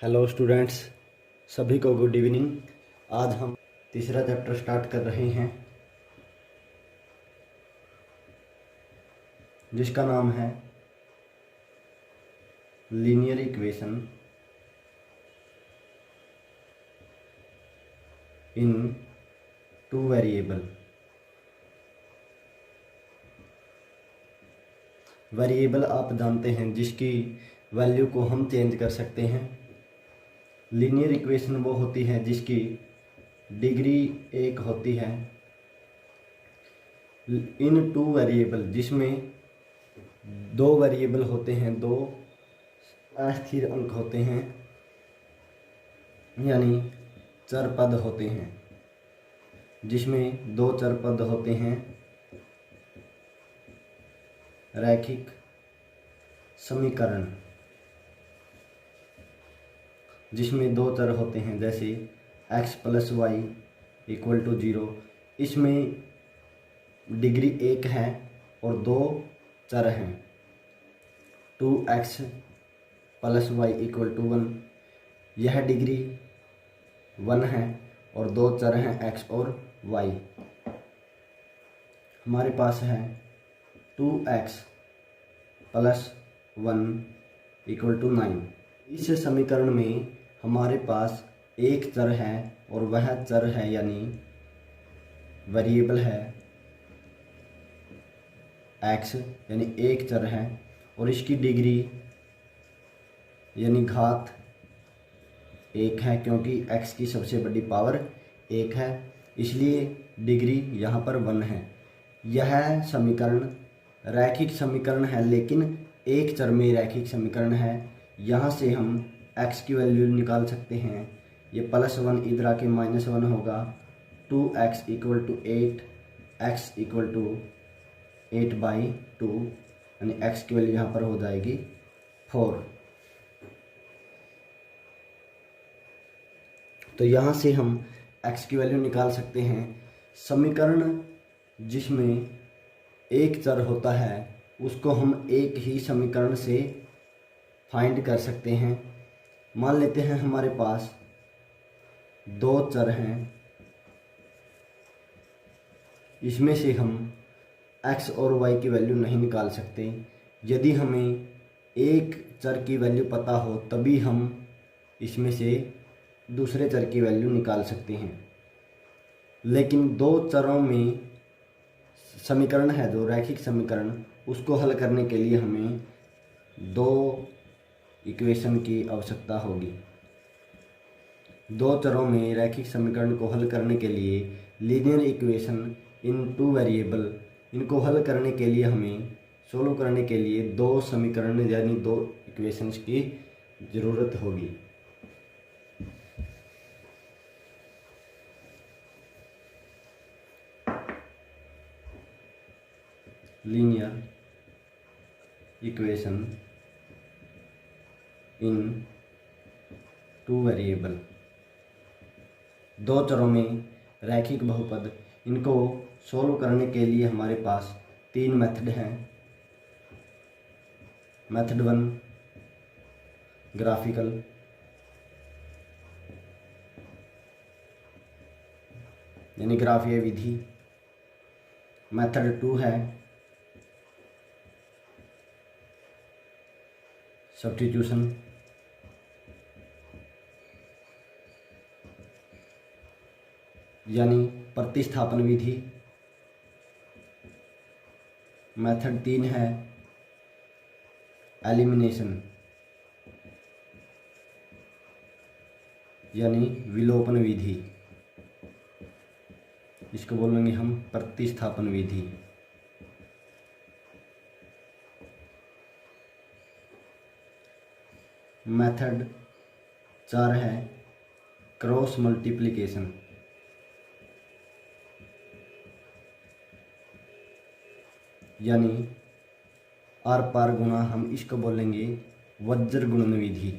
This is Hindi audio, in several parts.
हेलो स्टूडेंट्स, सभी को गुड इवनिंग। आज हम तीसरा चैप्टर स्टार्ट कर रहे हैं जिसका नाम है linear equation in two variable. Variable आप जानते हैं जिसकी वैल्यू को हम चेंज कर सकते हैं। लीनियर इक्वेशन वो होती है जिसकी डिग्री एक होती है। इन टू वेरिएबल जिसमें दो वेरिएबल होते हैं, दो अस्थिर अंक होते हैं, यानी चर पद होते हैं, जिसमें दो चर पद होते हैं। रैखिक समीकरण जिसमें दो चर होते हैं, जैसे x + y = 0। इसमें डिग्री एक है और दो चर हैं। 2x + y = 1, यह डिग्री 1 है और दो चर हैं x और y। हमारे पास है 2x + 1 = 9। इस समीकरण में हमारे पास एक चर है और वह चर है यानी वेरिएबल है x, यानी एक चर है और इसकी डिग्री यानी घात एक है, क्योंकि x की सबसे बड़ी पावर एक है, इसलिए डिग्री यहाँ पर 1 है। यह समीकरण रैखिक समीकरण है, लेकिन एक चर में रैखिक समीकरण है। यहाँ से हम x की वैल्यू निकाल सकते हैं। ये +1 इधर आके -1 होगा। 2x = 8, x = 8/2, यानी x की वैल्यू यहाँ पर हो जाएगी 4। तो यहाँ से हम x की वैल्यू निकाल सकते हैं। समीकरण जिसमें एक चर होता है उसको हम एक ही समीकरण से फाइंड कर सकते हैं। मान लेते हैं हमारे पास दो चर हैं, इसमें से हम x और y की वैल्यू नहीं निकाल सकते। यदि हमें एक चर की वैल्यू पता हो तभी हम इसमें से दूसरे चर की वैल्यू निकाल सकते हैं। लेकिन दो चरों में समीकरण है जो रैखिक समीकरण, उसको हल करने के लिए हमें दो इक्वेशन की आवश्यकता होगी। दो चरों में रैखिक समीकरण को हल करने के लिए linear equation in two variable, इनको हल करने के लिए हमें सोल्व करने के लिए दो समीकरण यानी दो इक्वेशंस की ज़रूरत होगी। Linear equation in two variable, दो चरों में रैखिक बहुपद, इनको सोल्व करने के लिए हमारे पास तीन मेथड हैं। मेथड 1 ग्राफिकल, यानी ग्राफीय विधि। मेथड 2 है सब्स्टिट्यूशन, यानी प्रतिस्थापन विधि। मेथड 3 है एलिमिनेशन, यानी विलोपन विधि। इसको बोलेंगे हम प्रतिस्थापन विधि। मेथड 4 है क्रॉस मल्टीप्लिकेशन, यानी आर पार गुणा, हम इसको बोलेंगे वज्र गुणन विधि।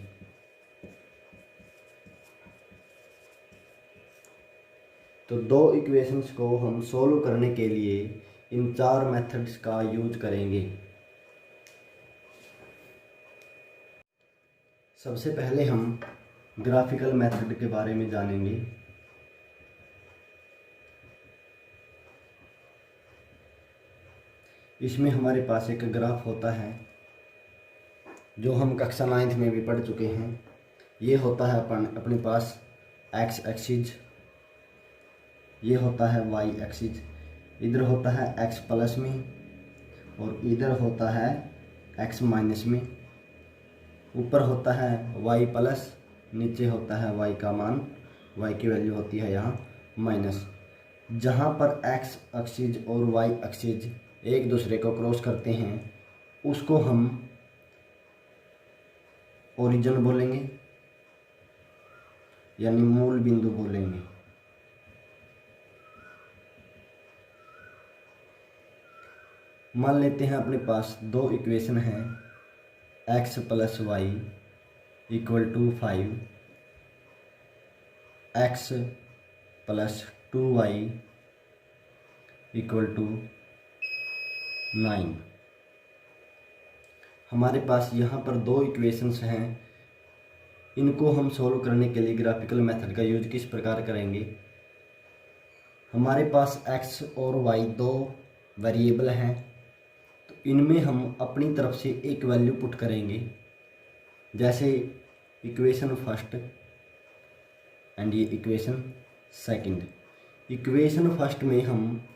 तो दो इक्वेशंस को हम सोल्व करने के लिए इन चार मेथड्स का यूज करेंगे। सबसे पहले हम ग्राफिकल मेथड के बारे में जानेंगे। इसमें हमारे पास एक ग्राफ होता है जो हम कक्षा 9th में भी पढ़ चुके हैं। ये होता है अपने पास एक्स एक्सिस, ये होता है वाई एक्सिस, इधर होता है एक्स प्लस में और इधर होता है एक्स माइनस में। ऊपर होता है वाई प्लस, नीचे होता है वाई का मान, वाई की वैल्यू होती है यहाँ माइनस। जहाँ पर एक्स एक्सिस और वाई एक्सिस एक दूसरे को क्रॉस करते हैं उसको हम ओरिजिन बोलेंगे, यानी मूल बिंदु बोलेंगे। मान लेते हैं अपने पास दो इक्वेशन हैं, x plus y equal to 5, x plus 2y equal to 9। हमारे पास यहाँ पर दो इक्वेशंस हैं। इनको हम सॉल्व करने के लिए ग्राफिकल मेथड का यूज किस प्रकार करेंगे। हमारे पास x और y दो वेरिएबल हैं, तो इनमें हम अपनी तरफ से एक वैल्यू पुट करेंगे। जैसे इक्वेशन फर्स्ट एंड ये इक्वेशन सेकंड। इक्वेशन फर्स्ट में हम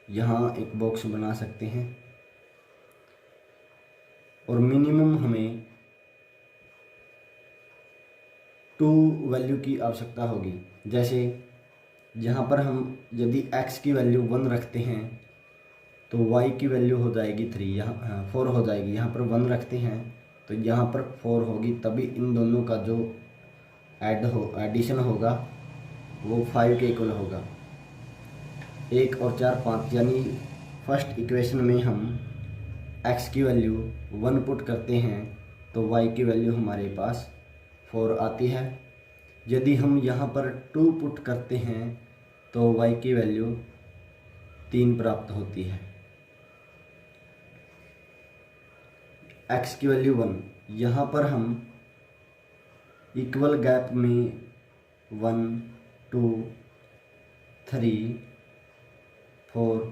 यहाँ एक बॉक्स बना सकते हैं और मिनिमम हमें 2 वैल्यू की आवश्यकता होगी। जैसे यहाँ पर हम यदि x की वैल्यू 1 रखते हैं तो y की वैल्यू हो जाएगी 3, यहाँ 4 हो जाएगी। यहाँ पर 1 रखते हैं तो यहाँ पर 4 होगी, तभी इन दोनों का जो एडिशन होगा वो 5 के इक्वल होगा। 1 और 4 5, यानी फर्स्ट इक्वेशन में हम x की वैल्यू 1 पुट करते हैं तो y की वैल्यू हमारे पास 4 आती है। यदि हम यहाँ पर 2 पुट करते हैं तो y की वैल्यू 3 प्राप्त होती है। x की वैल्यू 1, यहाँ पर हम इक्वल गैप में 1 2 3 4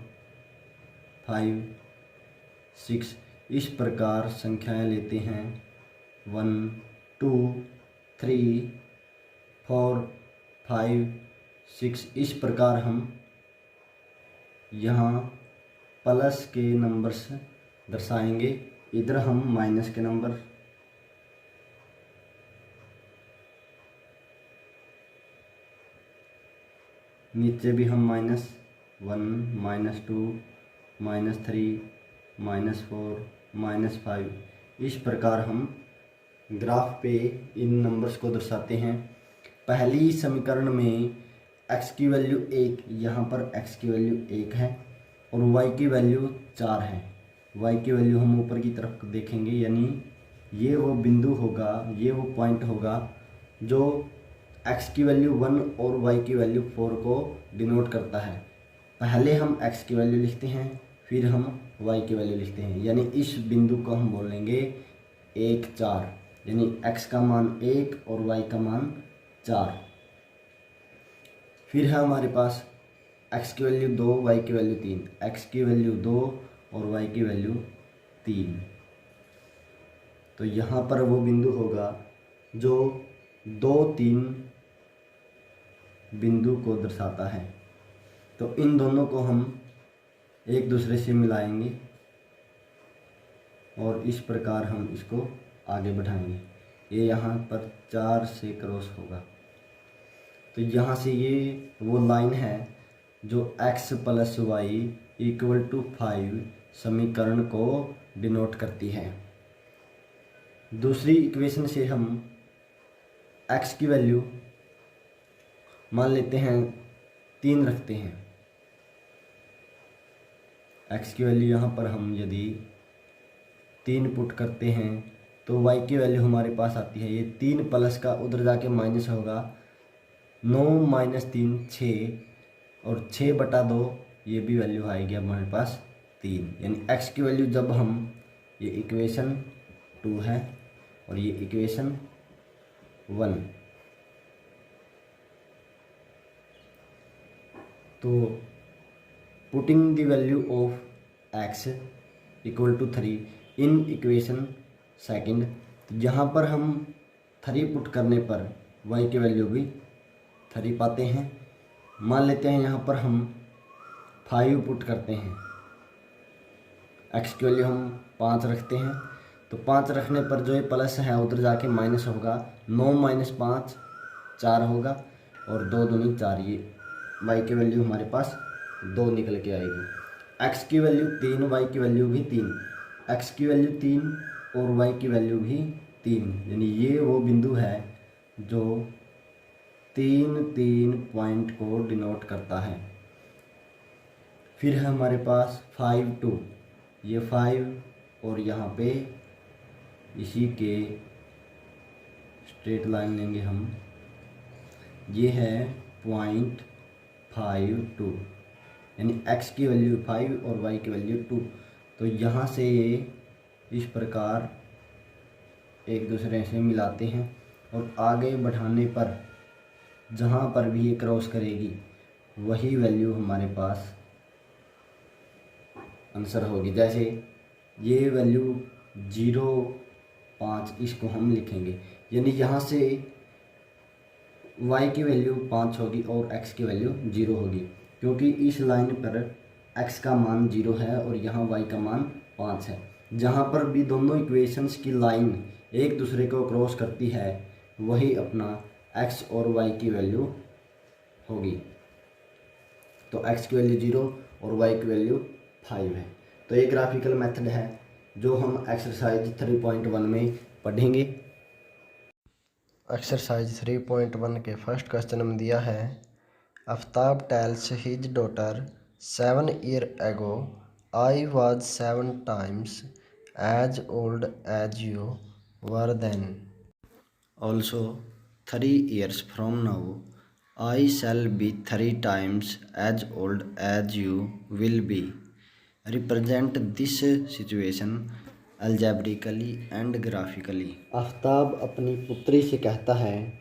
5 6 इस प्रकार संख्याएं लेते हैं। 1 2 3 4 5 6 इस प्रकार हम यहाँ प्लस के नंबर्स दर्शाएंगे, इधर हम माइनस के नंबर। नीचे भी हम -1 -2 -3 -4 -5 इस प्रकार हम ग्राफ पे इन नंबर्स को दर्शाते हैं। पहली समीकरण में x की वैल्यू 1, यहाँ पर x की वैल्यू 1 है और y की वैल्यू 4 है। y की वैल्यू हम ऊपर की तरफ देखेंगे, यानी ये वो बिंदु होगा, ये वो पॉइंट होगा जो x की वैल्यू 1 और y की वैल्यू 4 को डिनोट करता है। पहले हम x की वैल्यू लिखते हैं, फिर हम y की वैल्यू लिखते हैं, यानी इस बिंदु को हम बोलेंगे 1 4, यानी x का मान 1 और y का मान 4। फिर है हमारे पास x की वैल्यू 2, y की वैल्यू 3, x की वैल्यू 2 और y की वैल्यू 3। तो यहाँ पर वो बिंदु होगा जो 2 3 बिंदु को दर्शाता है। तो इन दोनों को हम एक दूसरे से मिलाएंगे और इस प्रकार हम इसको आगे बढ़ाएंगे। ये यहाँ पर 4 से क्रॉस होगा, तो यहाँ से ये वो लाइन है जो x plus y equal to 5 समीकरण को डिनोट करती है। दूसरी इक्वेशन से हम x की वैल्यू मान लेते हैं 3 रखते हैं। x की वैल्यू यहाँ पर हम यदि 3 पुट करते हैं तो y की वैल्यू हमारे पास आती है, ये 3 प्लस का उधर जाके माइनस होगा, 9 - 3 6 और 6/2 ये भी वैल्यू आएगी हमारे पास 3। यानी x की वैल्यू जब हम, ये इक्वेशन 2 है और ये इक्वेशन 1। तो putting the value of x equal to 3 in equation second, यहाँ पर हम 3 पुट करने पर y की वैल्यू भी 3 पाते हैं। मान लेते हैं यहाँ पर हम 5 पुट करते हैं, x की वैल्यू हम 5 रखते हैं, तो 5 रखने पर जो ये प्लस है उधर जाके माइनस होगा, 9 माइनस 5 4 होगा, और 2 दूनी 4, ये y की वैल्यू हमारे पास 2 निकल के आएगी। x की वैल्यू 3, y की वैल्यू भी 3, x की वैल्यू 3 और y की वैल्यू भी 3, यानी ये वो बिंदु है जो 3 पॉइंट को डिनोट करता है। फिर है हमारे पास 5 2, ये 5 और यहाँ पे इसी के स्ट्रेट लाइन लेंगे हम, ये है 0.52, यानी x की वैल्यू 5 और y की वैल्यू 2। तो यहाँ से ये इस प्रकार एक दूसरे से मिलाते हैं और आगे बढ़ाने पर जहाँ पर भी ये क्रॉस करेगी वही वैल्यू हमारे पास आंसर होगी। जैसे ये वैल्यू 0.5 इसको हम लिखेंगे, यानी यहाँ से y की वैल्यू 5 होगी और x की वैल्यू 0 होगी, क्योंकि इस लाइन पर x का मान 0 है और यहाँ y का मान 5 है। जहाँ पर भी दोनों इक्वेशंस की लाइन एक दूसरे को क्रॉस करती है वही अपना x और y की वैल्यू होगी। तो x की वैल्यू 0 और y की वैल्यू 5 है। तो ये ग्राफिकल मेथड है जो हम एक्सरसाइज 3.1 में पढ़ेंगे। एक्सरसाइज 3.1 के फर्स्ट क्वेश्चन में दिया है, Aftab tales his daughter 7 years ago I was 7 times as old as you were then. Also 3 years from now I shall be 3 times as old as you will be. Represent this situation algebraically and graphically. Aftab अपनी पुत्री से कहता है,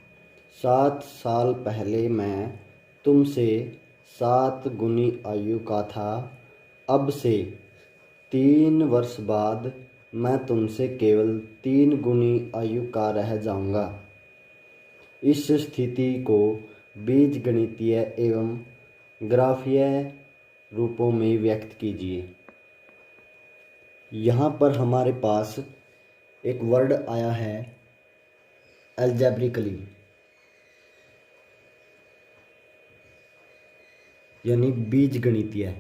7 साल पहले मैं तुमसे 7 गुनी आयु का था, अब से 3 वर्ष बाद मैं तुमसे केवल 3 गुनी आयु का रह जाऊंगा। इस स्थिति को बीजगणितीय एवं ग्राफीय रूपों में व्यक्त कीजिए। यहाँ पर हमारे पास एक वर्ड आया है अलजेब्रिकली, यानी बीजगणितीय।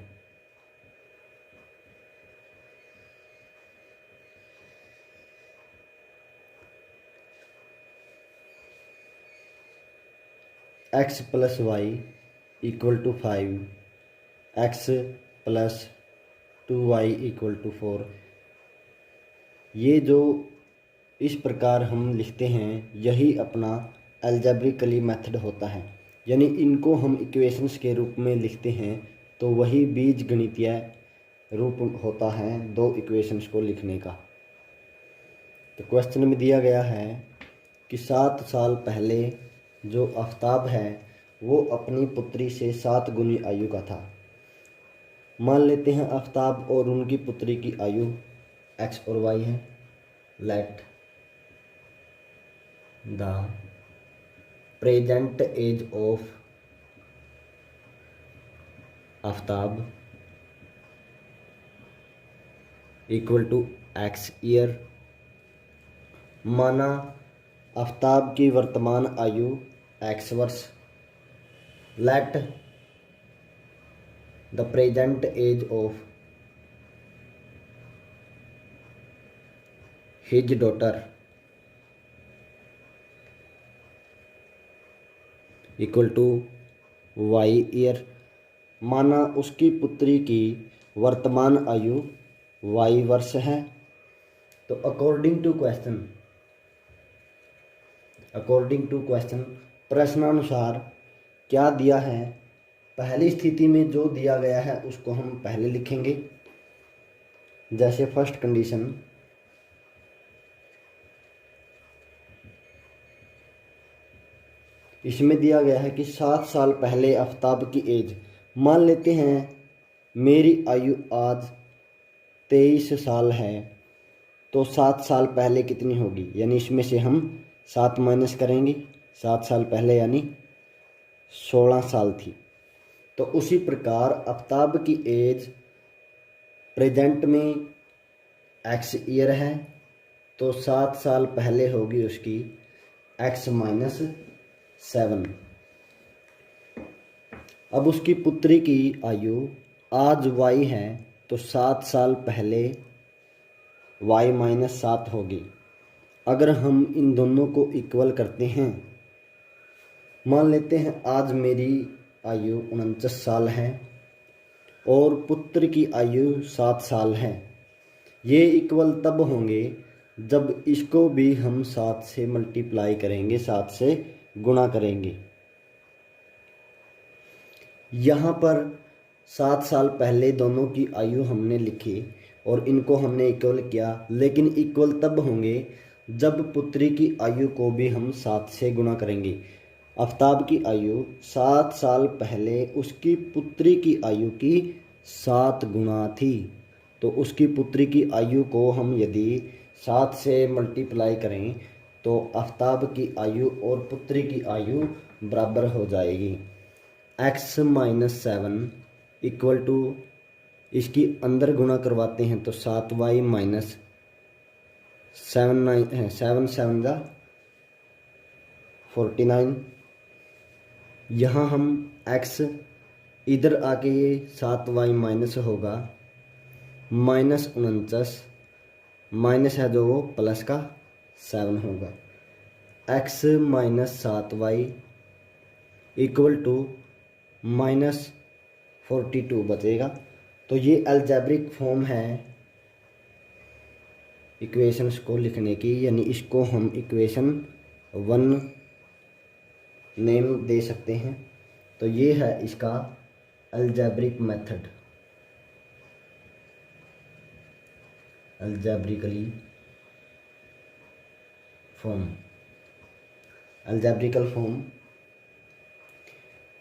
x plus y equal to 5, x plus 2y equal to 4। ये जो इस प्रकार हम लिखते हैं यही अपना अलजेब्रिकली मेथड होता है, यानी इनको हम इक्वेशंस के रूप में लिखते हैं तो वही बीजगणितीय रूप होता है 2 इक्वेशंस को लिखने का। तो क्वेश्चन में दिया गया है कि 7 साल पहले जो आफ्ताब है वो अपनी पुत्री से 7 गुनी आयु का था। मान लेते हैं आफ्ताब और उनकी पुत्री की आयु x और y है। Let the present age of Aftab equal to x year. माना आफ्ताब की वर्तमान आयु x वर्ष। Let the present age of his daughter equal to y year. माना उसकी पुत्री की वर्तमान आयु y वर्ष है। तो अकॉर्डिंग टू क्वेश्चन प्रश्नानुसार क्या दिया है, पहली स्थिति में जो दिया गया है उसको हम पहले लिखेंगे। जैसे फर्स्ट कंडीशन, इसमें दिया गया है कि 7 साल पहले आफ्ताब की एज, मान लेते हैं मेरी आयु आज 23 साल है, तो 7 साल पहले कितनी होगी, यानी इसमें से हम 7 माइनस करेंगे। 7 साल पहले यानी 16 साल थी। तो उसी प्रकार आफ्ताब की एज प्रेजेंट में एक्स ईयर है, तो 7 साल पहले होगी उसकी एक्स माइनस 7। अब उसकी पुत्री की आयु आज वाई है, तो 7 साल पहले वाई माइनस 7 होगी। अगर हम इन दोनों को इक्वल करते हैं, मान लेते हैं आज मेरी आयु 49 साल है और पुत्र की आयु 7 साल है। ये इक्वल तब होंगे जब इसको भी हम 7 से मल्टीप्लाई करेंगे, 7 से गुणा करेंगे। यहाँ पर 7 साल पहले दोनों की आयु हमने लिखी और इनको हमने इक्वल किया, लेकिन इक्वल तब होंगे जब पुत्री की आयु को भी हम 7 से गुणा करेंगे। आफ्ताब की आयु 7 साल पहले उसकी पुत्री की आयु की 7 गुना थी, तो उसकी पुत्री की आयु को हम यदि 7 से मल्टीप्लाई करें तो आफ्ताब की आयु और पुत्री की आयु बराबर हो जाएगी। x माइनस 7 इक्वल टू, इसकी अंदर गुणा करवाते हैं तो 7y माइनस 7 7 जा 49। यहाँ हम x इधर आके ये 7y माइनस होगा, माइनस 49 माइनस है जो वो प्लस का 7 होगा। x minus 7y equal to minus 42 बचेगा। तो ये अलजेब्रिक फॉर्म है इक्वेशंस को लिखने की, यानी इसको हम इक्वेशन 1 नेम दे सकते हैं। तो ये है इसका algebraic method, algebraically form, algebraic form.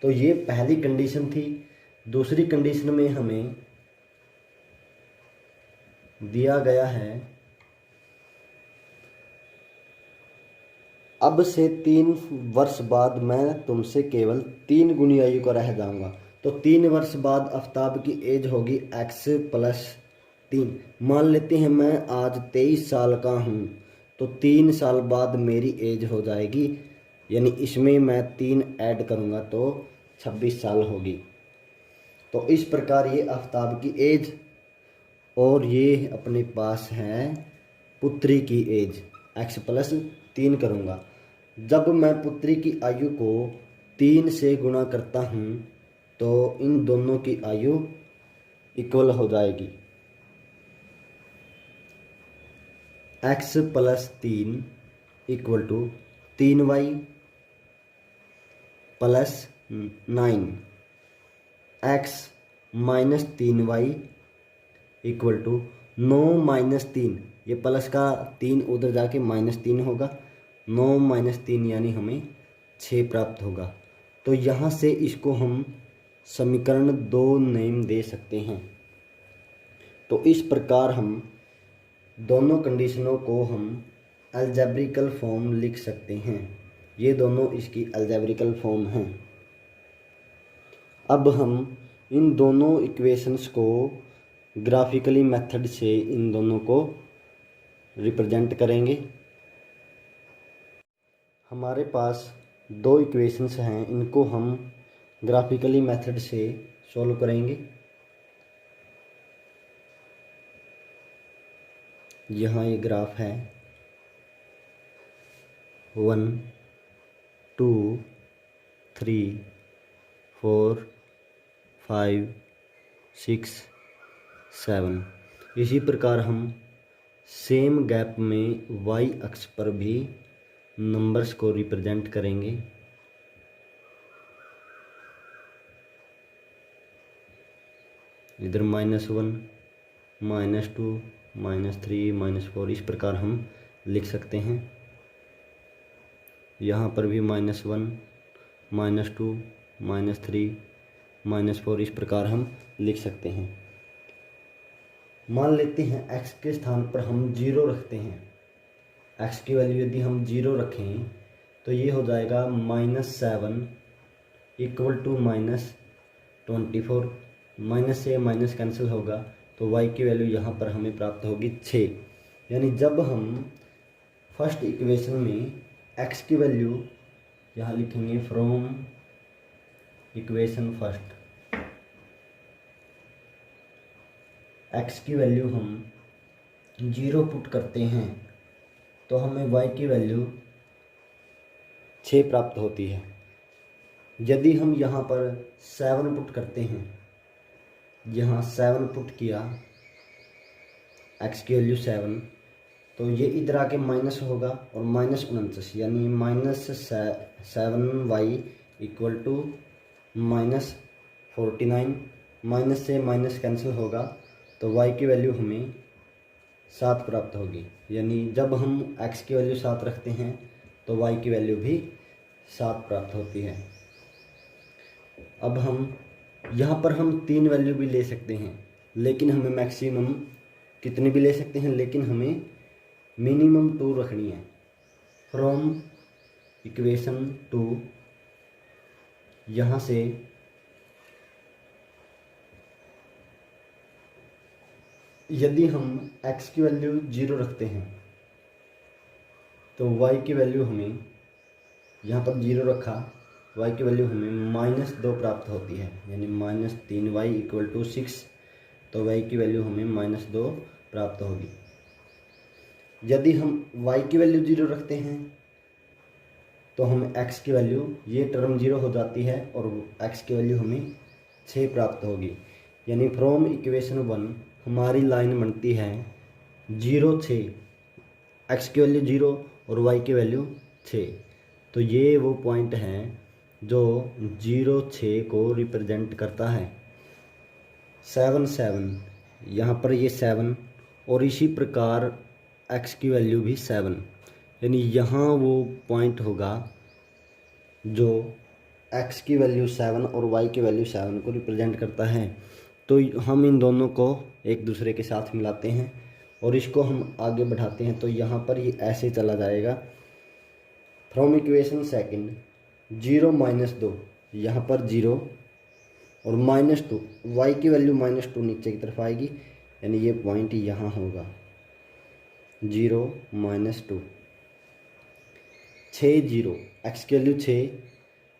तो ये पहली कंडीशन थी। दूसरी कंडीशन में हमें दिया गया है अब से 3 वर्ष बाद मैं तुमसे केवल 3 गुनी आयु का रह जाऊंगा। तो 3 वर्ष बाद आफ्ताब की एज होगी x प्लस 3। मान लेते हैं मैं आज 23 साल का हूँ, तो 3 साल बाद मेरी एज हो जाएगी, यानी इसमें मैं 3 ऐड करूँगा तो 26 साल होगी। तो इस प्रकार ये आफ्ताब की एज और ये अपने पास है पुत्री की एज, x प्लस 3 करूँगा। जब मैं पुत्री की आयु को 3 से गुणा करता हूँ तो इन दोनों की आयु इक्वल हो जाएगी। x plus 3 equal to 3y plus 9, x minus 3y equal to 9 minus 3, ये प्लस का 3 उधर जाके माइनस 3 होगा, 9 माइनस 3 यानी हमें 6 प्राप्त होगा। तो यहाँ से इसको हम समीकरण 2 नेम दे सकते हैं। तो इस प्रकार हम दोनों कंडीशनों को हम अलजेब्रिकल फॉर्म लिख सकते हैं। ये दोनों इसकी अलजेब्रिकल फॉर्म हैं। अब हम इन दोनों इक्वेशंस को ग्राफिकली मेथड से इन दोनों को रिप्रेजेंट करेंगे। हमारे पास 2 इक्वेशंस हैं, इनको हम ग्राफिकली मेथड से सॉल्व करेंगे। यहाँ ये ग्राफ है 1 2 3 4 5 6 7। इसी प्रकार हम सेम गैप में y अक्ष पर भी नंबर्स को रिप्रेजेंट करेंगे। इधर -1 -2 -3 -4 इस प्रकार हम लिख सकते हैं। यहाँ पर भी -1 -2, -3, -4 इस प्रकार हम लिख सकते हैं। मान लेते हैं x के स्थान पर हम 0 रखते हैं। x की वैल्यू यदि हम 0 रखें तो ये हो जाएगा -7 इक्वल टू -24। माइनस से माइनस कैंसिल होगा तो y की वैल्यू यहाँ पर हमें प्राप्त होगी 6। यानी जब हम फर्स्ट इक्वेशन में x की वैल्यू यहाँ लिखेंगे फ्रॉम इक्वेशन फर्स्ट, x की वैल्यू हम 0 पुट करते हैं तो हमें y की वैल्यू 6 प्राप्त होती है। यदि हम यहाँ पर 7 पुट करते हैं, यहाँ 7 पुट किया, x की वैल्यू 7, तो ये इधर आके माइनस होगा और -49 यानी -7y इक्वल टू -49। माइनस से माइनस कैंसिल होगा तो y की वैल्यू हमें 7 प्राप्त होगी। यानी जब हम x की वैल्यू 7 रखते हैं तो y की वैल्यू भी 7 प्राप्त होती है। अब हम यहाँ पर हम 3 वैल्यू भी ले सकते हैं, लेकिन हमें मैक्सिमम कितनी भी ले सकते हैं, लेकिन हमें मिनिमम 2 रखनी है। फ्रॉम इक्वेशन 2 यहाँ से यदि हम x की वैल्यू 0 रखते हैं तो y की वैल्यू हमें, यहाँ पर 0 रखा, y की वैल्यू हमें -2 प्राप्त होती है। यानी -3y इक्वल टू 6, तो y की वैल्यू हमें -2 प्राप्त होगी। यदि हम y की वैल्यू 0 रखते हैं तो हम x की वैल्यू, ये टर्म 0 हो जाती है और x की वैल्यू हमें 6 प्राप्त होगी। यानी फ्रॉम इक्वेशन 1 हमारी लाइन बनती है 0, 6, x की वैल्यू 0 और y की वैल्यू 6। तो ये वो पॉइंट हैं जो 0, 6 को रिप्रेजेंट करता है। 7, 7, यहाँ पर ये 7 और इसी प्रकार x की वैल्यू भी 7। यानी यहाँ वो पॉइंट होगा जो x की वैल्यू 7 और y की वैल्यू 7 को रिप्रेजेंट करता है। तो हम इन दोनों को एक दूसरे के साथ मिलाते हैं और इसको हम आगे बढ़ाते हैं, तो यहाँ पर ये ऐसे चला जाएगा। फ्रॉम इक्वेशन सेकंड 0 -2, यहाँ पर 0 और -2, y की वैल्यू -2 नीचे की तरफ आएगी, यानी ये पॉइंट यहाँ होगा 0 -2, 6, 0, x की वैल्यू 6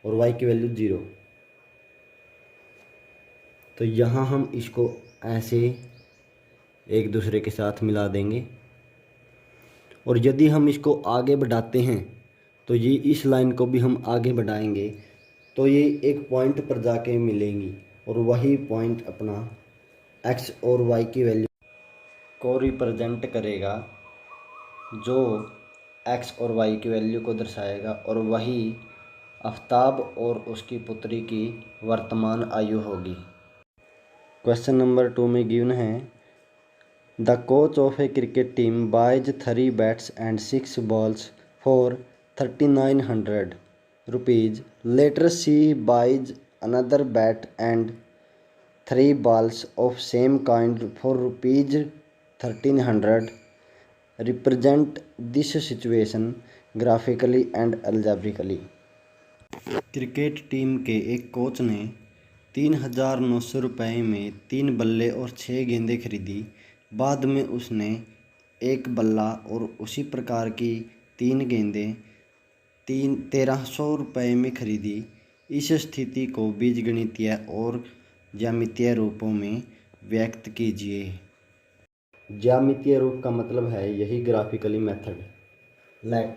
और y की वैल्यू 0। तो यहाँ हम इसको ऐसे एक दूसरे के साथ मिला देंगे और यदि हम इसको आगे बढ़ाते हैं तो ये इस लाइन को भी हम आगे बढ़ाएंगे तो ये एक पॉइंट पर जाके मिलेंगी और वही पॉइंट अपना x और y की वैल्यू को रिप्रेजेंट करेगा, जो x और y की वैल्यू को दर्शाएगा, और वही आफ्ताब और उसकी पुत्री की वर्तमान आयु होगी। क्वेश्चन नंबर 2 में गिवन है the coach of a cricket team buys 3 bats and 6 balls for 3900 rupees. Later she buys another bat and 3 balls of same kind for rupees 1300. Represent this situation graphically and algebraically. Cricket team के एक कोच ने 3900 रुपये में 3 बल्ले और 6 गेंदें खरीदी। बाद में उसने एक बल्ला और उसी प्रकार की 3 गेंदें 1300 रुपये में खरीदी। इस स्थिति को बीजगणितीय और ज्यामितीय रूपों में व्यक्त कीजिए। ज्यामितीय रूप का मतलब है यही graphically method. Late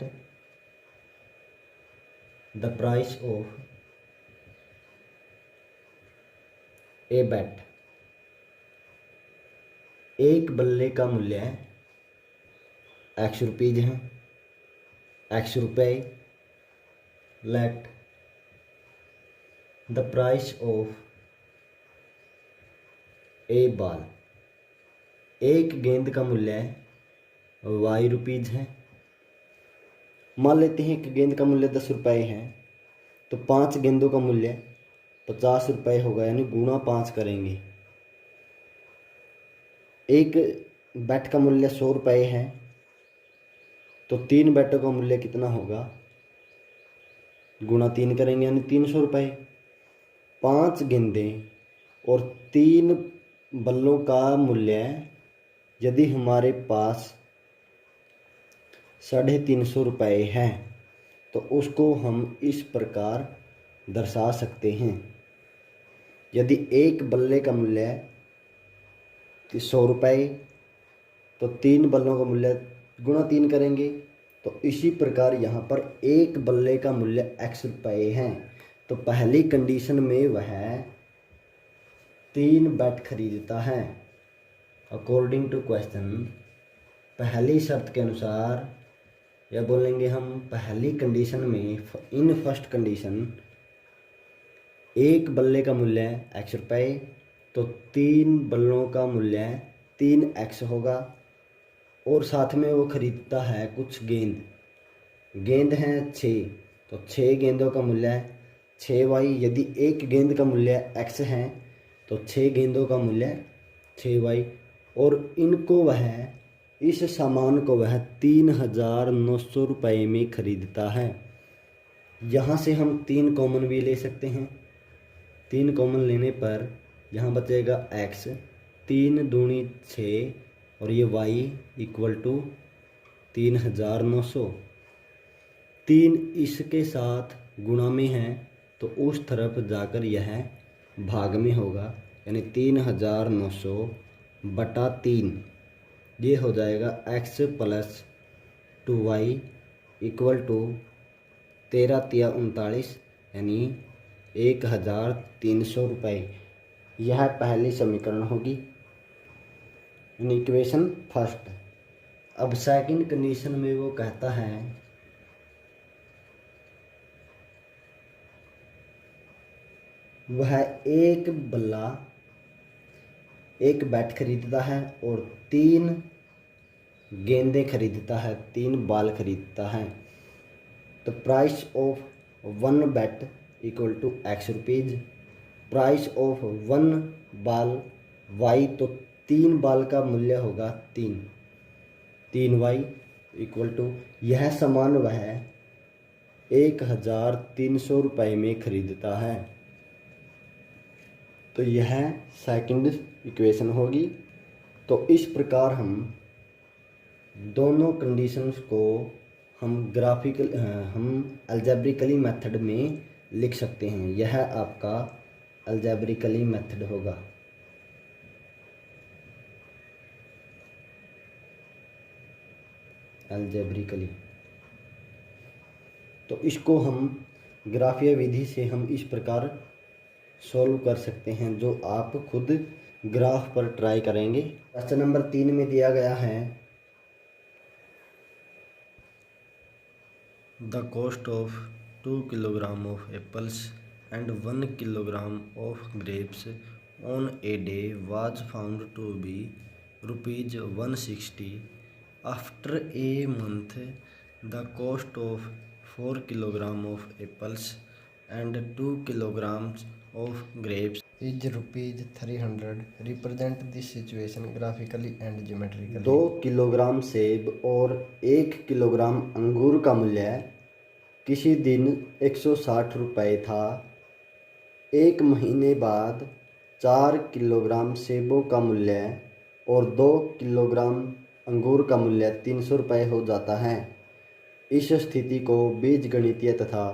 the price of a bat, एक बल्ले का मूल्य x रुपीज है, x रुपये। Late the price of A ball, एक गेंद का मूल्य y रुपीज है। मान लेते हैं कि गेंद का मूल्य 10 रुपये है तो 5 गेंदों का मूल्य 50 रुपये होगा, यानी गुणा 5 करेंगे। एक बैट का मूल्य 100 रुपये है, तो 3 बैटों का मूल्य कितना होगा, गुणा 3 करेंगे यानी 300 रुपये। 5 गेंदें और 3 बल्लों का मूल्य यदि हमारे पास 350 रुपये है तो उसको हम इस प्रकार दर्शा सकते हैं। यदि एक बल्ले का मूल्य 100 रुपये, तो 3 बल्लों का मूल्य गुणा 3 करेंगे। तो इसी प्रकार यहाँ पर एक बल्ले का मूल्य x रुपये है। तो पहली कंडीशन में वह 3 बैट खरीदता है। अकॉर्डिंग टू क्वेश्चन, पहली शर्त के अनुसार, या बोलेंगे हम पहली कंडीशन में, इन फर्स्ट कंडीशन, एक बल्ले का मूल्य x रुपये, तो 3 बल्लों का मूल्य 3x होगा। और साथ में वो खरीदता है कुछ गेंद हैं 6, तो 6 गेंदों का मूल्य 6y। यदि एक गेंद का मूल्य x है तो 6 गेंदों का मूल्य 6y। और इनको वह, इस सामान को वह 3900 रुपये में खरीदता है। यहाँ से हम 3 कॉमन भी ले सकते हैं। 3 कॉमन लेने पर यहाँ बचेगा x, 3 दूनी 6, और ये y इक्वल टू 3900। 3 इसके साथ गुणा में है तो उस तरफ जाकर यह भाग में होगा, यानी 3900 बटा 3, ये हो जाएगा x plus 2y equal to 13 तिया 39, यानी 1300 रुपये। यह पहली समीकरण होगी, इक्वेशन फर्स्ट। अब सेकंड कंडीशन में वो कहता है वह एक बल्ला, एक बैट खरीदता है और 3 गेंदें खरीदता है, 3 बाल खरीदता है। तो price of 1 bat equal to x rupees, price of 1 ball y, तो 3 बाल का मूल्य होगा 3y इक्वल टू, यह सामान वह 1300 रुपये में खरीदता है। तो यह सेकंड इक्वेशन होगी। तो इस प्रकार हम दोनों कंडीशंस को हम अलजेब्रिकली मेथड में लिख सकते हैं। यह आपका अलजेब्रिकली मेथड होगा। अलजेब्रिकली, तो इसको हम ग्राफीय विधि से हम इस प्रकार सॉल्व कर सकते हैं, जो आप खुद ग्राफ पर ट्राई करेंगे। क्वेश्चन नंबर 3 में दिया गया है the cost of 2 kilogram of apples and 1 kilogram of grapes on a day was found to be ₹160। After a month the cost of 4 kilogram of apples and 2 kilograms of grapes is ₹300। Represent this situation graphically and geometrically. 2 kilogram सेब और 1 किलोग्राम अंगूर का मूल्य किसी दिन 160 रुपये था। एक महीने बाद 4 किलोग्राम सेबों का मूल्य और 2 किलोग्राम अंगूर का मूल्य 300 रुपये हो जाता है। इस स्थिति को बीजगणितीय तथा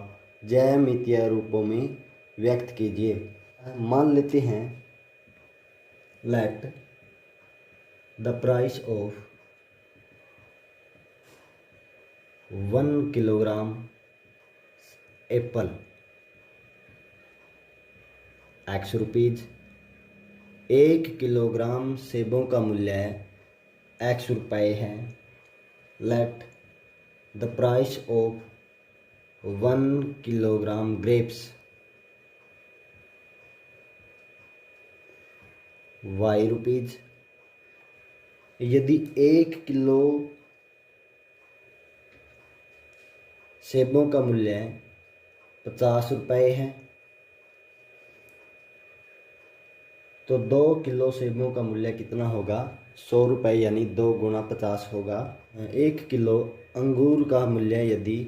ज्यामितीय रूपों में व्यक्त कीजिए। मान लेते हैं let the price of 1 kilogram apple x rupees, 1 kilogram सेबों का मूल्य x रुपये है। Let the price of 1 kilogram grapes y rupees. यदि 1 किलो सेबों का मूल्य ₹50 है। तो 2 किलो सेबों का मूल्य कितना होगा? ₹100, यानी 2 गुणा 50 होगा। 1 किलो अंगूर का मूल्य यदि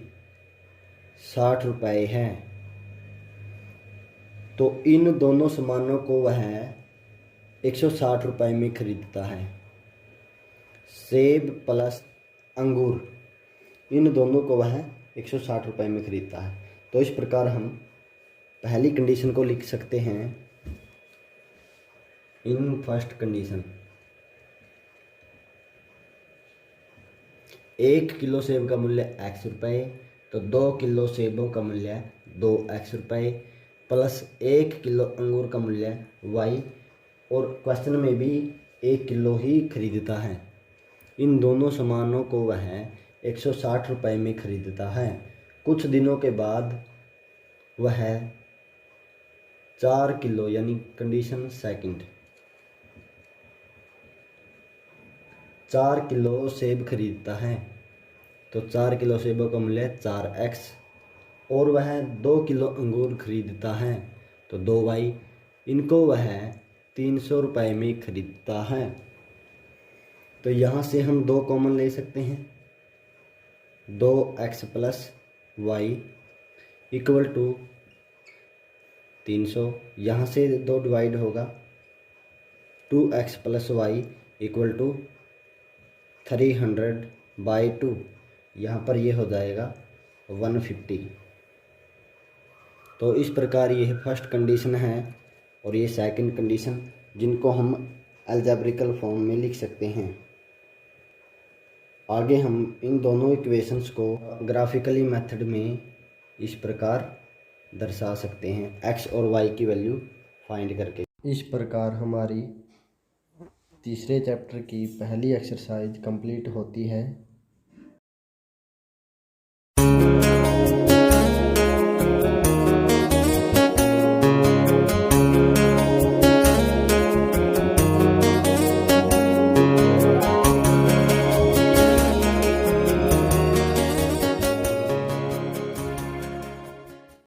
₹60 है तो इन दोनों सामानों को वह ₹160 में खरीदता है। सेब प्लस अंगूर, इन दोनों को वह ₹160 में खरीदता है। तो इस प्रकार हम पहली कंडीशन को लिख सकते हैं। इन फर्स्ट कंडीशन 1 किलो सेब का मूल्य ₹X, तो 2 किलो सेबों का मूल्य 2X प्लस 1 किलो अंगूर का मूल्य Y, और क्वेश्चन में भी 1 किलो ही खरीदता है। इन दोनों सामानों को वह ₹160 में खरीदता है। कुछ दिनों के बाद वह 4 किलो, यानी कंडीशन सेकंड, 4 किलो सेब खरीदता है। तो 4 किलो सेबों का मूल्य 4X, और वह 2 किलो अंगूर खरीदता है तो 2Y, इनको वह ₹300 में खरीदता है। तो यहाँ से हम 2 कॉमन ले सकते हैं। 2X plus Y equal to 300, यहाँ से 2 डिवाइड होगा। 2X plus Y equal to 300/2, यहाँ पर ये हो जाएगा 150। तो इस प्रकार ये फर्स्ट कंडीशन है और ये सेकंड कंडीशन, जिनको हम अलजेब्रिकल फॉर्म में लिख सकते हैं। आगे हम इन दोनों इक्वेशंस को ग्राफिकली मेथड में इस प्रकार दर्शा सकते हैं, x और y की वैल्यू फाइंड करके। इस प्रकार हमारी तीसरे चैप्टर की पहली एक्सरसाइज कंप्लीट होती है।